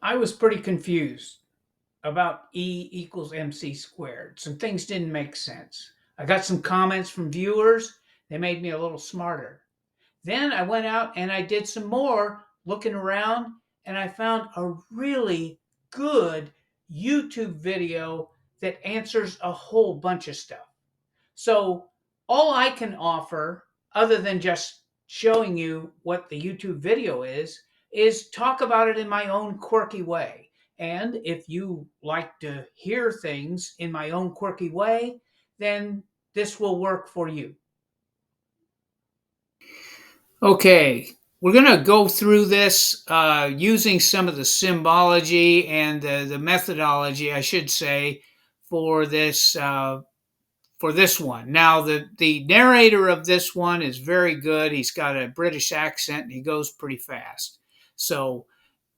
I was pretty confused about E equals MC squared. Some things didn't make sense. I got some comments from viewers. They made me a little smarter. Then I went out and I did some more looking around and I found a really good YouTube video that answers a whole bunch of stuff. So, all I can offer, other than just showing you what the YouTube video is talk about it in my own quirky way. And if you like to hear things in my own quirky way, then this will work for you. Okay, we're going to go through this using some of the symbology and the methodology, I should say, for this one. Now, the narrator of this one is very good. He's got a British accent and he goes pretty fast. So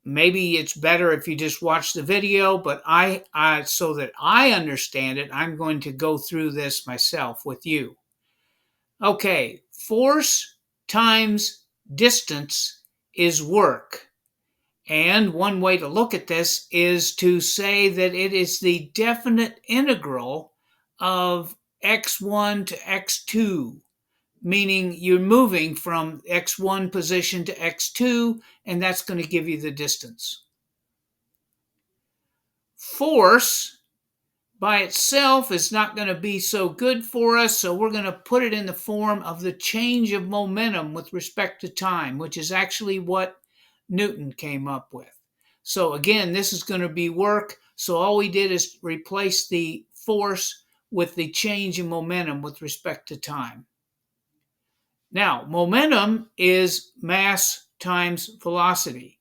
maybe it's better if you just watch the video, but I so that I understand it, I'm going to go through this myself with you. Okay, force times distance is work. And one way to look at this is to say that it is the definite integral of x1 to x2, meaning you're moving from x1 position to x2, and that's going to give you the distance. Force by itself is not going to be so good for us, so we're going to put it in the form of the change of momentum with respect to time, which is actually what Newton came up with. So again, this is going to be work, so all we did is replace the force with the change in momentum with respect to time. Now, momentum is mass times velocity.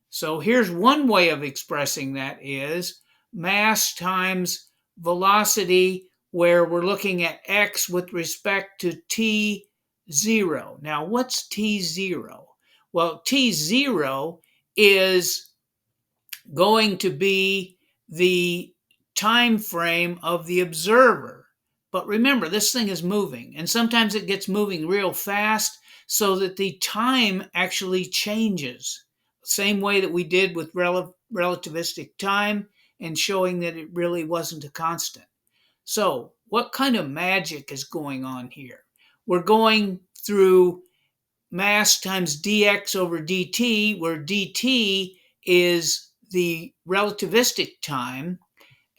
So here's one way of expressing that is mass times velocity, where we're looking at x with respect to t0. Now, what's t0? Well, t0 is going to be the time frame of the observer. But remember, this thing is moving, and sometimes it gets moving real fast so that the time actually changes. Same way that we did with relativistic time and showing that it really wasn't a constant. So, what kind of magic is going on here? We're going through mass times dx over dt, where dt is the relativistic time,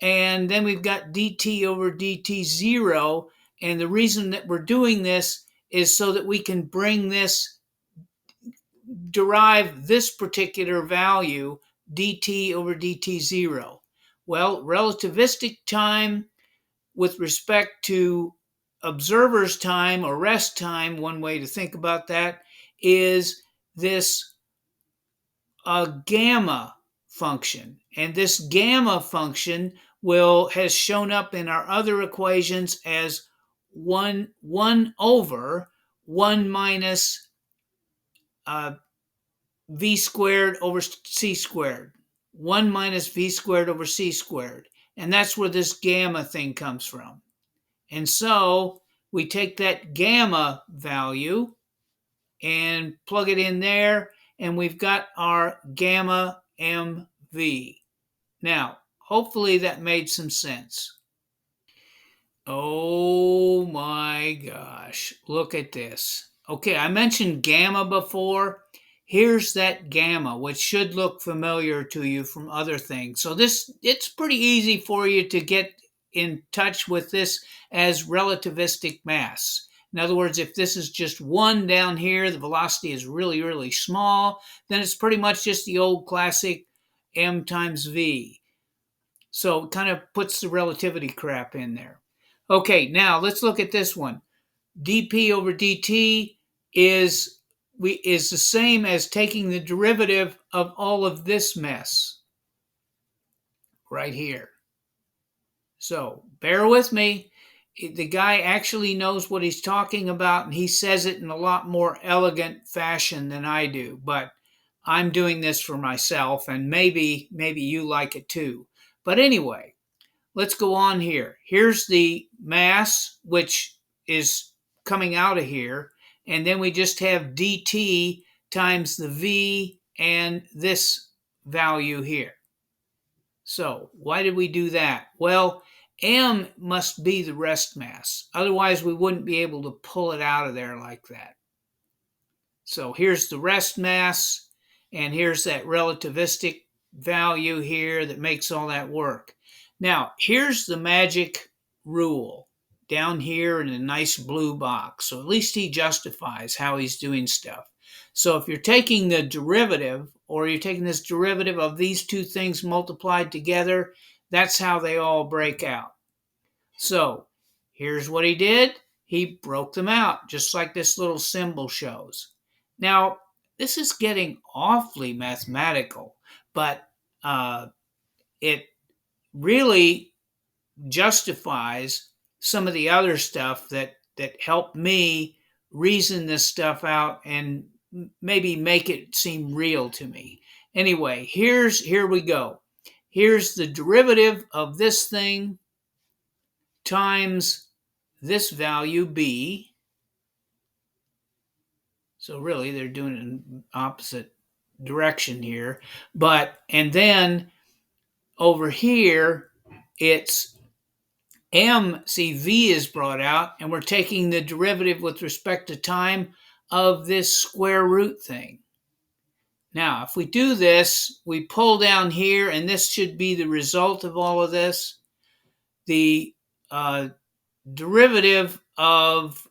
and then we've got dt over dt zero. And the reason that we're doing this is so that we can derive this particular value, dt over dt zero. Well, relativistic time with respect to observer's time or rest time, one way to think about that is this gamma function. And this gamma function has shown up in our other equations as 1 over 1 minus v squared over c squared. 1 minus v squared over c squared. And that's where this gamma thing comes from. And so we take that gamma value and plug it in there, and we've got our gamma mv. Now, hopefully that made some sense. Oh my gosh, look at this. Okay, I mentioned gamma before. Here's that gamma, which should look familiar to you from other things. So it's pretty easy for you to get in touch with this as relativistic mass. In other words, if this is just 1 down here, the velocity is really, really small, then it's pretty much just the old classic m times v. So it kind of puts the relativity crap in there. Okay, now let's look at this one. dp over dt is the same as taking the derivative of all of this mess right here. So bear with me. The guy actually knows what he's talking about, and he says it in a lot more elegant fashion than I do. But I'm doing this for myself, and maybe you like it too. But anyway, let's go on here. Here's the mass, which is coming out of here. And then we just have dt times the v and this value here. So why did we do that? Well, M must be the rest mass. Otherwise, we wouldn't be able to pull it out of there like that. So here's the rest mass, and here's that relativistic value here that makes all that work. Now, here's the magic rule down here in a nice blue box. So at least he justifies how he's doing stuff. So if you're taking the derivative, or you're taking this derivative of these two things multiplied together, that's how they all break out. So here's what he did. He broke them out, just like this little symbol shows. Now, this is getting awfully mathematical, but it really justifies some of the other stuff that helped me reason this stuff out and maybe make it seem real to me. Anyway, here we go. Here's the derivative of this thing times this value b. So really they're doing it in opposite direction here. And then over here, it's m, see v is brought out, and we're taking the derivative with respect to time of this square root thing. Now, if we do this, we pull down here, and this should be the result of all of this. The derivative of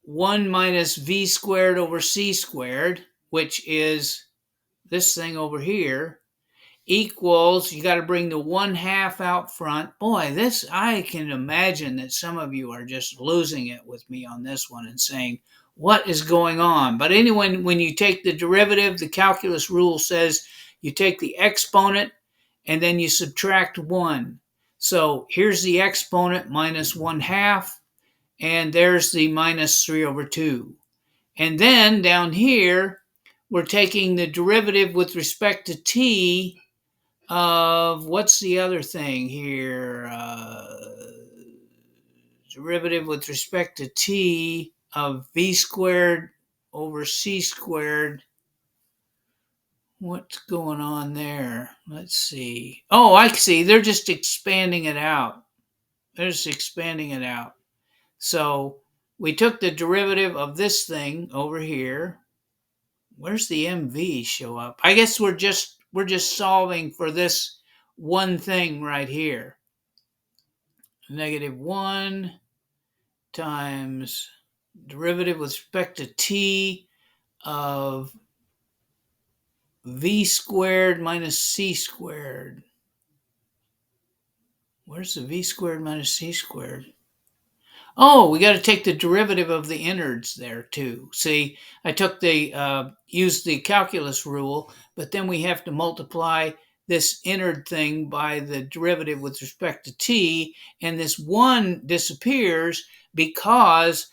1 minus v squared over c squared, which is this thing over here, equals, you got to bring the 1/2 out front. Boy, this, I can imagine that some of you are just losing it with me on this one and saying, what is going on? But anyway, when you take the derivative, the calculus rule says you take the exponent and then you subtract 1. So here's the exponent, minus 1/2. And there's the minus 3 over 2. And then down here, we're taking the derivative with respect to t of, what's the other thing here? Derivative with respect to t of v squared over c squared. What's going on there? Let's see. Oh, I see. They're just expanding it out. They're just expanding it out. So we took the derivative of this thing over here. Where's the mv show up? I guess we're just solving for this one thing right here. -1 times derivative with respect to t of v squared minus c squared. Where's the v squared minus c squared? Oh, we got to take the derivative of the innards there too. See, I took used the calculus rule, but then we have to multiply this innard thing by the derivative with respect to t, and this 1 disappears because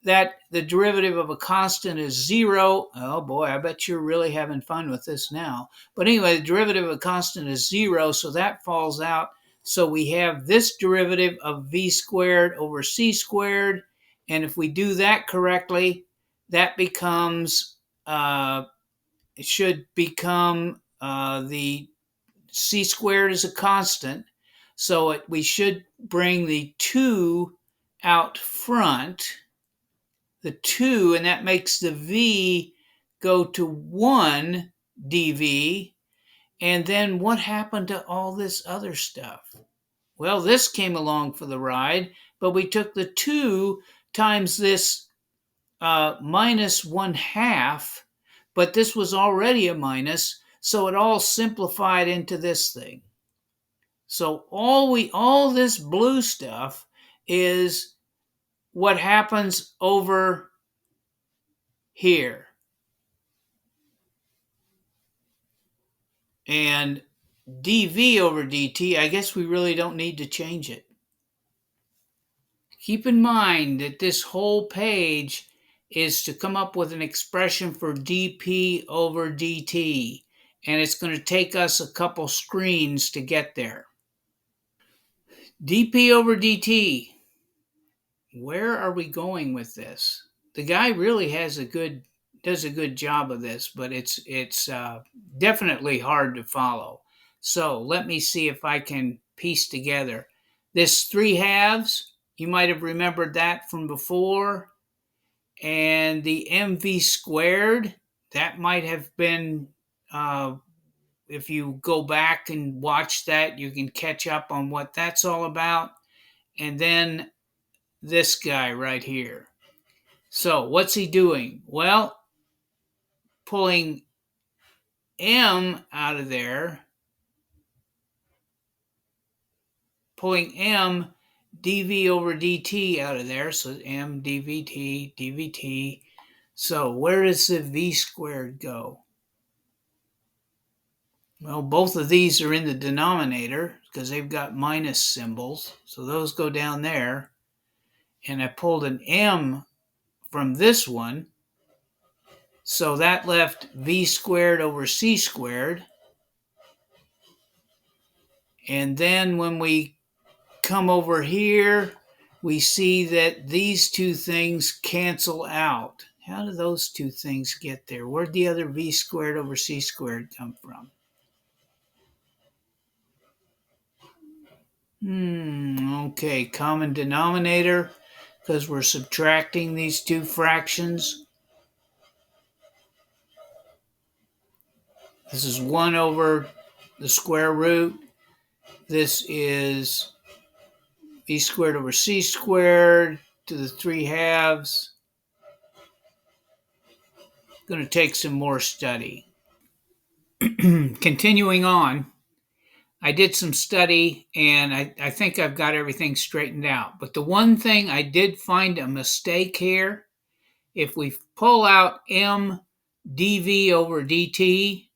that the derivative of a constant is 0. Oh boy, I bet you're really having fun with this now. But anyway, the derivative of a constant is 0, so that falls out. So we have this derivative of v squared over c squared. And if we do that correctly, that becomes, it should become the c squared is a constant. So we should bring the 2 out front, the 2, and that makes the v go to 1 dv. And then what happened to all this other stuff? Well, this came along for the ride, but we took the 2 times this minus 1/2, but this was already a minus, so it all simplified into this thing. So all this blue stuff is what happens over here. And dv over dt, I guess we really don't need to change it. Keep in mind that this whole page is to come up with an expression for dp over dt, and it's going to take us a couple screens to get there. dp over dt. Where are we going with this? The guy really has a good does a good job of this, but it's definitely hard to follow. So let me see if I can piece together this 3/2. You might have remembered that from before, and the mv squared, that might have been. If you go back and watch that, you can catch up on what that's all about. And then this guy right here. So what's he doing? Well, pulling m out of there, pulling m dv over dt out of there, so m dvt. So where does the v squared go? Well, both of these are in the denominator because they've got minus symbols, so those go down there. And I pulled an m from this one, so that left v squared over c squared. And then when we come over here, we see that these two things cancel out. How do those two things get there? Where'd the other v squared over c squared come from? Okay, common denominator, because we're subtracting these two fractions. This is 1 over the square root. This is v squared over c squared to the 3/2. Going to take some more study. Continuing on, I did some study and I think I've got everything straightened out. But the one thing I did find a mistake here, if we pull out m dv over dt,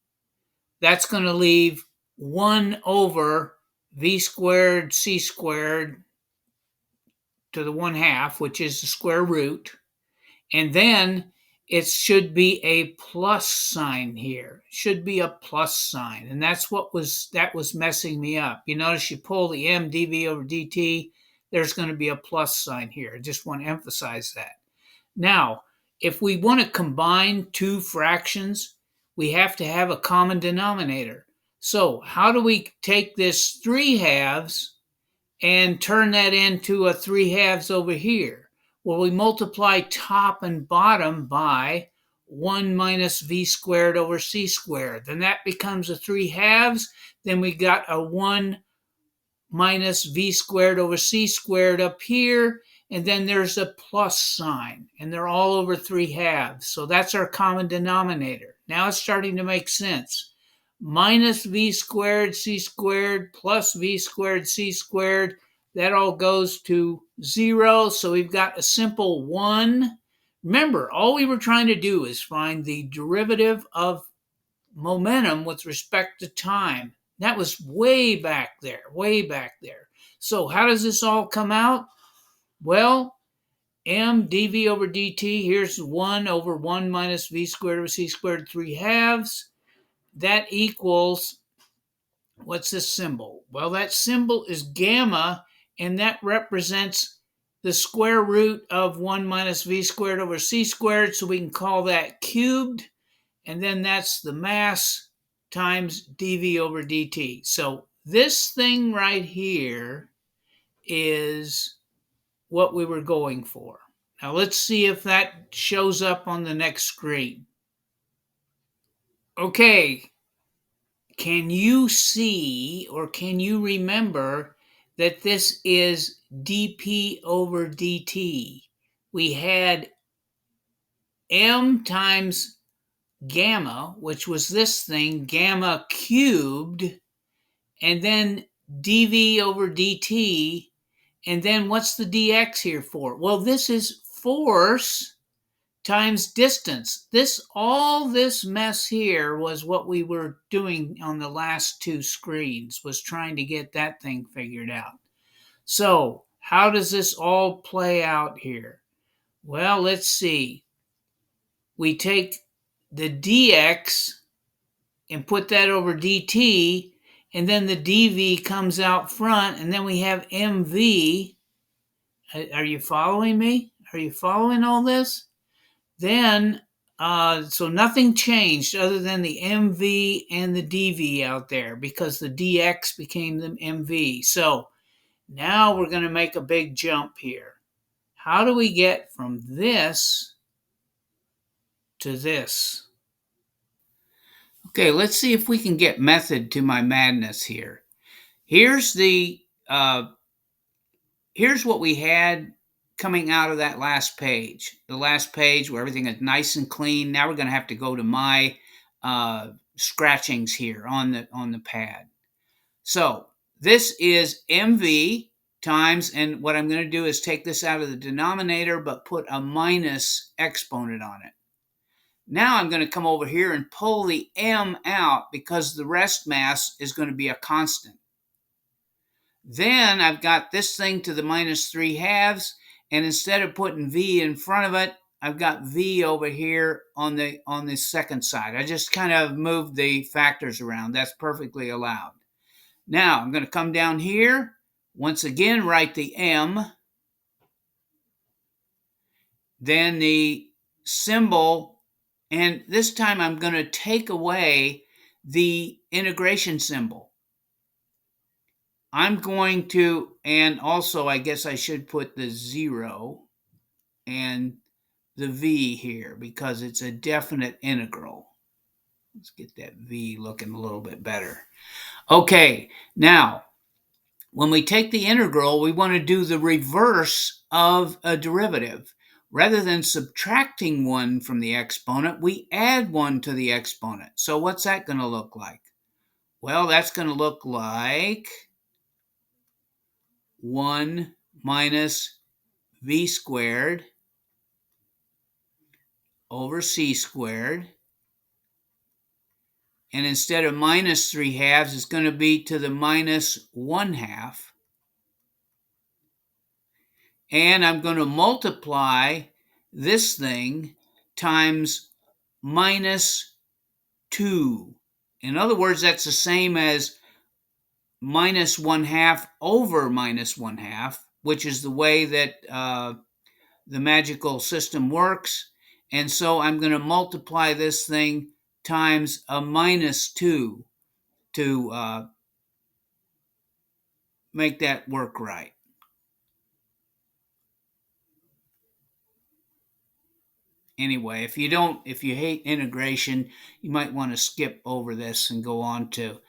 that's going to leave 1 over v squared c squared to the 1/2, which is the square root. And then it should be a plus sign here. It should be a plus sign. And that's what was messing me up. You notice you pull the m dv over dt, there's going to be a plus sign here. I just want to emphasize that. Now, if we want to combine two fractions, we have to have a common denominator. So how do we take this 3/2 and turn that into a 3/2 over here? Well, we multiply top and bottom by 1 minus v squared over c squared. Then that becomes a 3/2. Then we got a 1 minus v squared over c squared up here. And then there's a plus sign. And they're all over 3/2. So that's our common denominator. Now it's starting to make sense. Minus v squared c squared plus v squared c squared, that all goes to 0. So we've got a simple 1. Remember, all we were trying to do is find the derivative of momentum with respect to time. That was way back there, way back there. So how does this all come out? Well, m dv over dt, here's 1 over 1 minus v squared over c squared 3/2. That equals, what's this symbol? Well, that symbol is gamma, and that represents the square root of 1 minus v squared over c squared, so we can call that cubed, and then that's the mass times dv over dt. So this thing right here is what we were going for. Now let's see if that shows up on the next screen. Okay, can you see or can you remember that this is dp over dt? We had m times gamma, which was this thing, gamma cubed, and then dv over dt, and then what's the dx here for? Well, this is force times distance. All this mess here was what we were doing on the last two screens, was trying to get that thing figured out. So how does this all play out here? Well, let's see. We take the dx and put that over dt, and then the dv comes out front, and then we have mv. Are you following me? Are you following all this? Then So nothing changed other than the MV and the DV out there because the DX became the MV. So now we're going to make a big jump here. How do we get from this to this? Okay, let's see if we can get method to my madness here. Here's the here's what we had coming out of that last page. The last page where everything is nice and clean. Now we're going to have to go to my scratchings here on the pad. So this is MV times, and what I'm going to do is take this out of the denominator but put a minus exponent on it. Now I'm going to come over here and pull the m out because the rest mass is going to be a constant. Then I've got this thing to the minus 3/2, and instead of putting v in front of it, I've got v over here on the second side. I just kind of moved the factors around. That's perfectly allowed. Now I'm going to come down here, once again write the m, then the symbol, and this time I'm going to take away the integration symbol. I'm going to, and also I guess I should put the 0 and the v here because it's a definite integral. Let's get that v looking a little bit better. Okay, now when we take the integral, we want to do the reverse of a derivative. Rather than subtracting 1 from the exponent, we add 1 to the exponent. So what's that going to look like? Well, that's going to look like 1 minus v squared over c squared. And instead of minus 3/2, it's going to be to the minus 1/2. And I'm going to multiply this thing times minus 2. In other words, that's the same as minus 1/2 over minus 1/2, which is the way that the magical system works. And so I'm going to multiply this thing times a minus 2 to make that work right. Anyway, if you hate integration, you might want to skip over this and go on to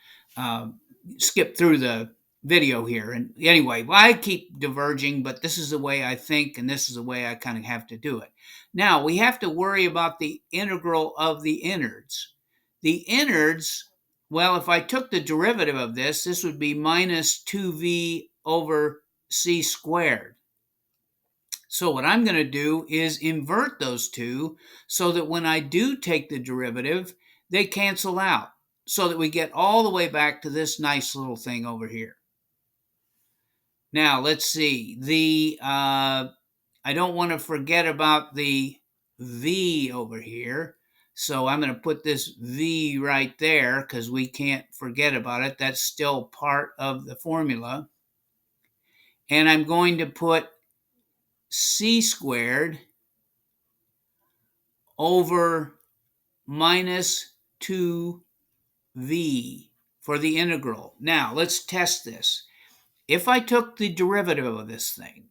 skip through the video here. And anyway, well, I keep diverging, but this is the way I think, and this is the way I kind of have to do it. Now, we have to worry about the integral of the innards. The innards, well, if I took the derivative of this would be minus 2v over c squared. So what I'm going to do is invert those two so that when I do take the derivative, they cancel out so that we get all the way back to this nice little thing over here. Now, let's see. I don't want to forget about the v over here. So I'm going to put this v right there because we can't forget about it. That's still part of the formula. And I'm going to put c squared over minus 2v for the integral. Now, let's test this. If I took the derivative of this thing,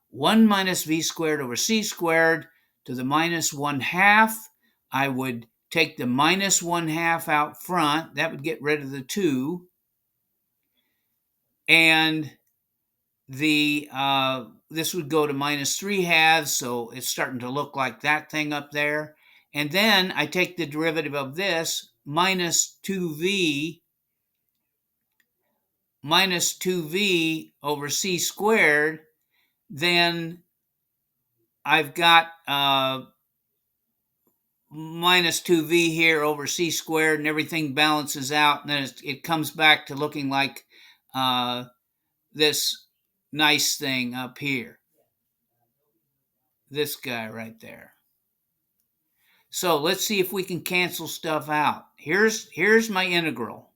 1 minus v squared over c squared to the minus 1/2, I would take the minus 1/2 out front. That would get rid of the 2. And this would go to minus 3/2, so it's starting to look like that thing up there. And then I take the derivative of this, minus 2v over c squared. Then I've got minus 2v here over c squared, and everything balances out, and then it comes back to looking like this nice thing up here. This guy right there. So let's see if we can cancel stuff out. Here's my integral.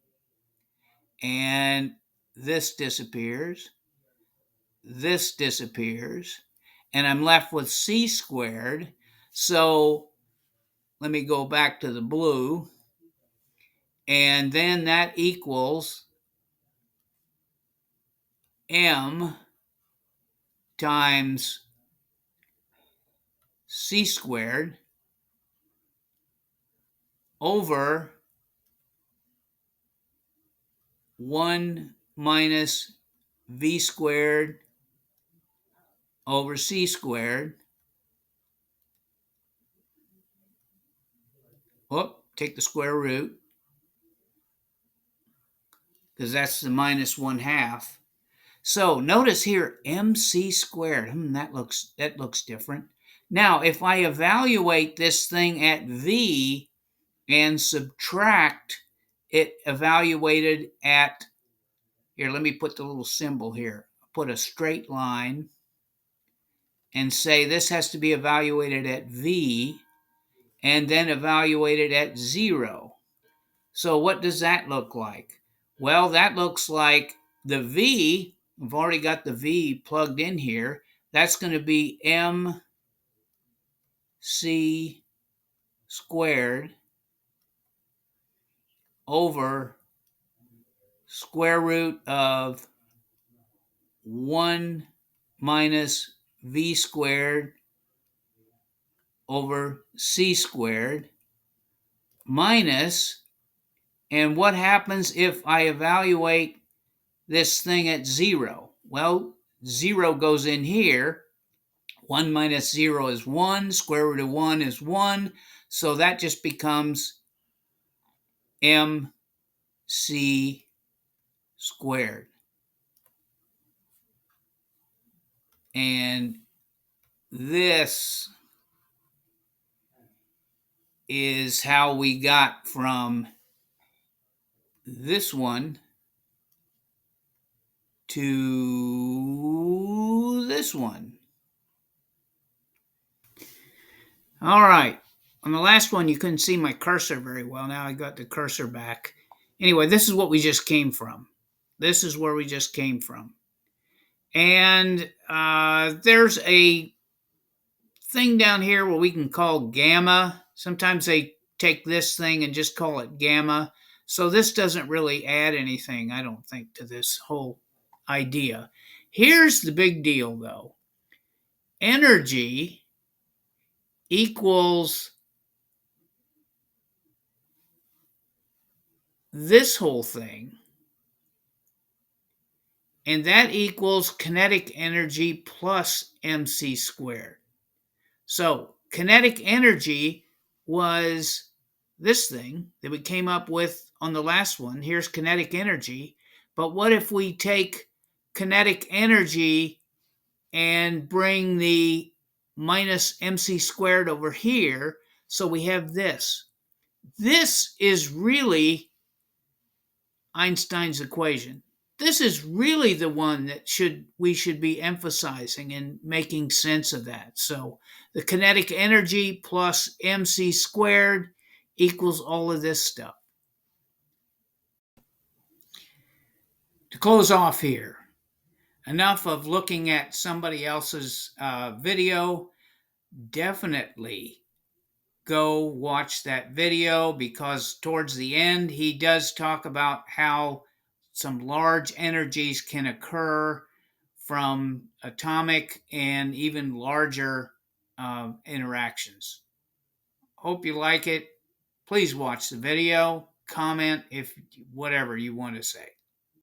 And this disappears. This disappears. And I'm left with c squared. So let me go back to the blue, and then that equals m times c squared over 1 minus v squared over c squared. Whoop, take the square root, because that's the minus 1/2. So notice here, mc squared. That looks different. Now, if I evaluate this thing at v and subtract it evaluated at, here, let me put the little symbol here. Put a straight line and say this has to be evaluated at v and then evaluated at 0. So what does that look like? Well, that looks like the v, we've already got the v plugged in here. That's going to be mc squared over square root of 1 minus v squared over c squared minus, and what happens if I evaluate this thing at 0? Well, 0 goes in here. 1 minus 0 is 1. Square root of 1 is 1. So that just becomes mc squared. And this is how we got from this one to this one. All right. On the last one, you couldn't see my cursor very well. Now I got the cursor back. Anyway, this is what we just came from. This is where we just came from. And there's a thing down here where we can call gamma. Sometimes they take this thing and just call it gamma. So this doesn't really add anything, I don't think, to this whole idea. Here's the big deal, though. Energy equals this whole thing, and that equals kinetic energy plus mc squared. So kinetic energy was this thing that we came up with on the last one. Here's kinetic energy. But what if we take kinetic energy and bring the minus mc squared over here? So we have this. This is really Einstein's equation. This is really the one that we should be emphasizing and making sense of that. So the kinetic energy plus mc squared equals all of this stuff. To close off here, enough of looking at somebody else's video. Definitely go watch that video, because towards the end he does talk about how some large energies can occur from atomic and even larger interactions. Hope you like it. Please watch the video, comment if whatever you want to say.